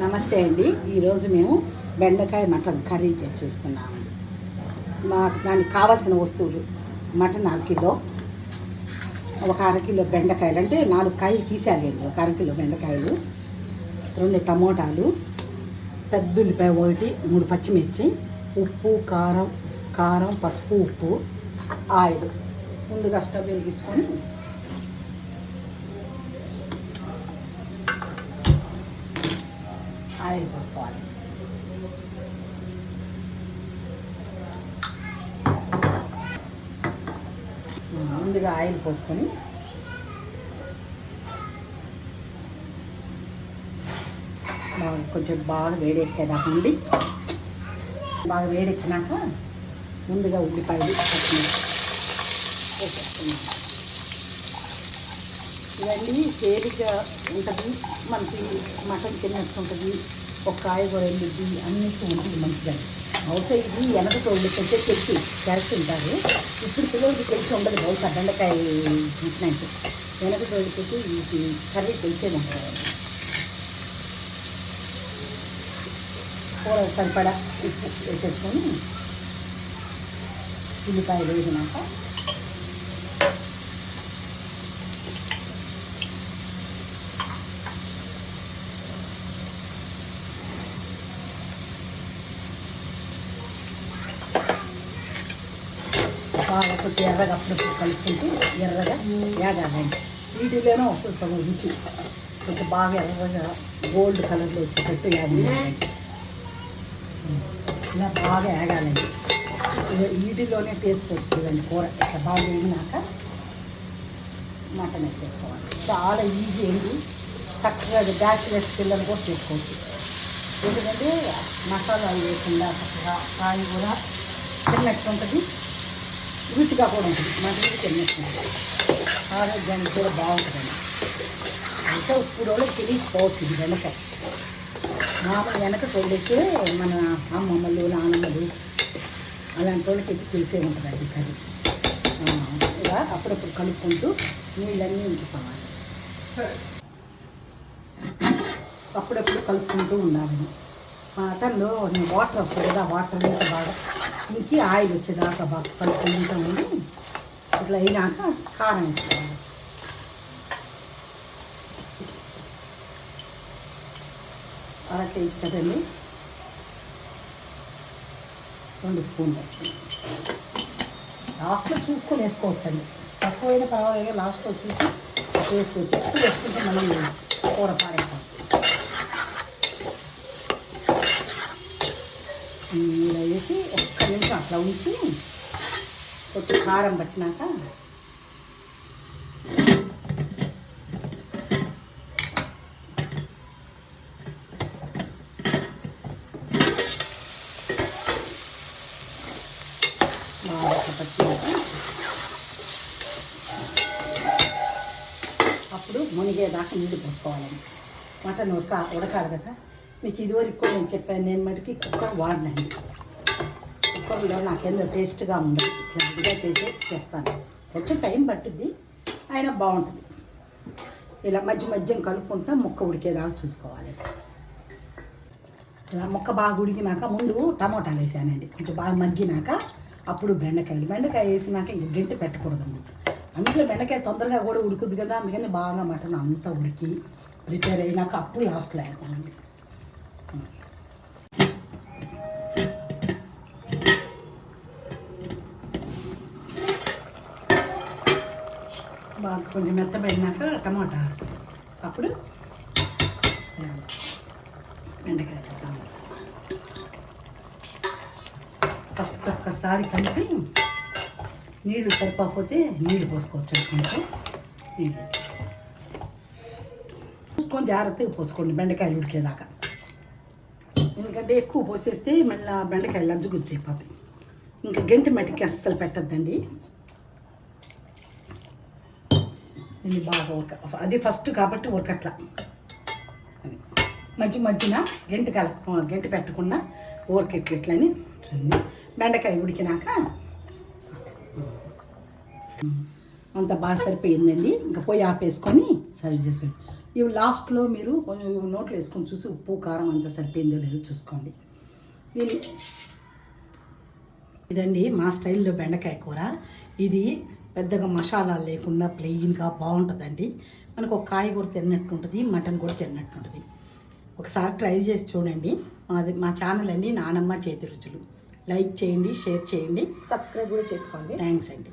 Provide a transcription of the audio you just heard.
నమస్తే అండి. ఈరోజు మేము బెండకాయ మటన్ కర్రీ చేసి చూస్తున్నాము. దానికి కావాల్సిన వస్తువులు: మటన్ అరకిలో, ఒక అరకిలో బెండకాయలు, అంటే 4 కాయలు తీసేయాలండి. ఒక అరకిలో బెండకాయలు, 2 టమోటాలు, పెద్ద ఉల్లిపాయ 1, 3 పచ్చిమిర్చి, ఉప్పు, కారం, పసుపు, ఉప్పు, ఆయిల్. ముందుగా స్టవ్ వెలిగించుకొని ఆయిల్ పోసుకోవాలి. ముందుగా ఆయిల్ పోసుకొని కొంచెం బాగా వేడెక్కేదాకా ఉండి, బాగా వేడెక్కినాక ముందుగా ఉల్లిపాయలు వేసేస్తున్నాం. ఇవన్నీ తేలిగ్గా ఉంటుంది, మనకి మటన్ తిన్నట్టు ఉంటుంది. ఒక కాయ కూడా వెళ్ళిద్ది, అన్నిటి ఉంటుంది మంచిగా. బహుశా ఇది వెనక తోళ్ళు కొంచెం తెలిసి చేస్తుంటారు. ఇప్పుడు పిల్లలకి తెలిసి ఉండదు బహుశా బెండకాయ తింటున్నట్టు. వెనక తోళ్ళు పెట్టి ఇది కర్రీ తెలిసేది ఉంటుంది. కూర సరిపడా ఉప్పు వేసేసుకొని ఉల్లిపాయలు వేసినాక బాగా కొంచెం ఎర్రగా అప్పుడప్పుడు కలుపుకుంటూ ఎర్రగా వేగాలండి. వీటిలోనే వస్తుంది సగం రుచి. కొంచెం బాగా ఎర్రగా గోల్డ్ కలర్లో వచ్చేటట్టు వేగాలండి. ఇలా బాగా వేగాలండి. వీటిలోనే టేస్ట్ వస్తుందండి కూర. ఇట్లా బాగా వేగినాక మటన్ వేసేసుకోవాలి. చాలా ఈజీ అండి. చక్కగా బ్యాచిలర్స్ పిల్లలు కూడా చేసుకోవచ్చు. ఎందుకంటే మసాలా వేయకుండా చక్కగా కాయ కూడా తిన్నట్టు ఉంటుంది, రుచిగా కూడా ఉంటుంది. మటన్ తిన్నట్టు ఆరోగ్యానికి కూడా బాగుంటుందండి. అయితే ఇప్పుడు వాళ్ళకి తెలియకపోవచ్చు ఇది బెండకాయ. మామూలు వెనక తోళ్ళైతే మన అమ్మమ్మలు, నాన్నమ్మలు అలాంటి వాళ్ళకి తెలిసే ఉంటుందండి కర్రీ. ఇలా అప్పుడప్పుడు కలుపుకుంటూ నీళ్ళన్నీ ఇంకిపోవాలి. అప్పుడప్పుడు కలుపుకుంటూ ఉండాలి. మటన్లో వాటర్ వస్తుంది కదా, వాటర్ అంతా బాగా ఇంకి ఆయిల్ వచ్చేదాకా బాగా కలుపుకుంటూ ఉండి ఇట్లా అయినాక కారం వేసుకోవాలి. అలా టేస్ట్ కదండి. 2 స్పూన్లు వేస్తాం. లాస్ట్లో చూసుకొని వేసుకోవచ్చండి. తక్కువైనా పర్వాలేదు, లాస్ట్లో చూసి వేసుకోవచ్చు. ఎక్కువ వేసుకుంటే మళ్ళీ కూర పాడేస్తాం. ఇలా వేసి 1 నిమిషం అట్లా ఉంచి కొంచెం కారం పట్టినాక అప్పుడు మునిగేదాకా నీళ్ళు పోసుకోవాలండి. మటన్ ఉడకాలి కదా. మీకు ఇదివరకు కూడా నేను చెప్పాను, నేను మటుకి కుక్కర్ వాడినాను. కుక్కర్లో నాకేందో టేస్ట్గా ఉండదు. ఇట్లా ఇదిగా చేస్తాను. కొంచెం టైం పట్టుద్ది, అయినా బాగుంటుంది. ఇలా మధ్యం కలుపుకుంటా ముక్క ఉడికేదాకా చూసుకోవాలి. ఇలా ముక్క బాగా ఉడికినాక ముందు టమోటాలు వేసానండి. కొంచెం బాగా మగ్గినాక అప్పుడు బెండకాయ వేసినాక ఇంక గంటి పెట్టకూడదండి. అందులో బెండకాయ తొందరగా కూడా ఉడుకుద్ది కదా, అందుకని బాగా మటన్ అంతా ఉడికి ప్రిపేర్ అయినాక అప్పుడు లాస్ట్లో వేద్దామండి. బాగా కొంచెం మెత్తబడినాక టమాటా, అప్పుడు బెండకాయ వేద్దాం. ఫస్ట్ ఒక్కసారి కలిపి నీళ్ళు సరిపోతే నీళ్ళు పోసుకోవచ్చు. అనుకుంటే నీళ్ళు పోసుకొని జాగ్రత్తగా పోసుకోండి బెండకాయలు ఉడికేదాకా. ఎందుకంటే ఎక్కువ పోసేస్తే మళ్ళీ బెండకాయలు లజ్జుగుచ్చైపోతాయి. ఇంకా గంటి మట్టికి అస్సలు పెట్టద్దండి. ఇది బాగా అది ఫస్ట్ కాబట్టి ఉరకట్లా. మధ్యన గంటి పెట్టకుండా ఊరకెట్లని బెండకాయ ఉడికినాక అంత బాగా సరిపోయిందండి. ఇంకా పొయ్యి ఆపేసుకొని సర్వ్ చేసాడు. ఇవి లాస్ట్లో మీరు కొంచెం నోట్లో వేసుకొని చూసి ఉప్పు కారం అంతా సరిపోయిందో లేదో చూసుకోండి. ఇదండి మా స్టైల్లో బెండకాయ కూర. ఇది పెద్దగా మసాలా లేకుండా ప్లెయిన్గా బాగుంటుందండి. మనకు ఒక కాయగూర తిన్నట్టు ఉంటుంది, మటన్ కూడా తిన్నట్టు ఉంటుంది. ఒకసారి ట్రై చేసి చూడండి. మా ఛానల్ అండి నానమ్మ చేతి రుచులు. లైక్ చేయండి, షేర్ చేయండి, సబ్స్క్రైబ్ కూడా చేసుకోండి. థ్యాంక్స్ అండి.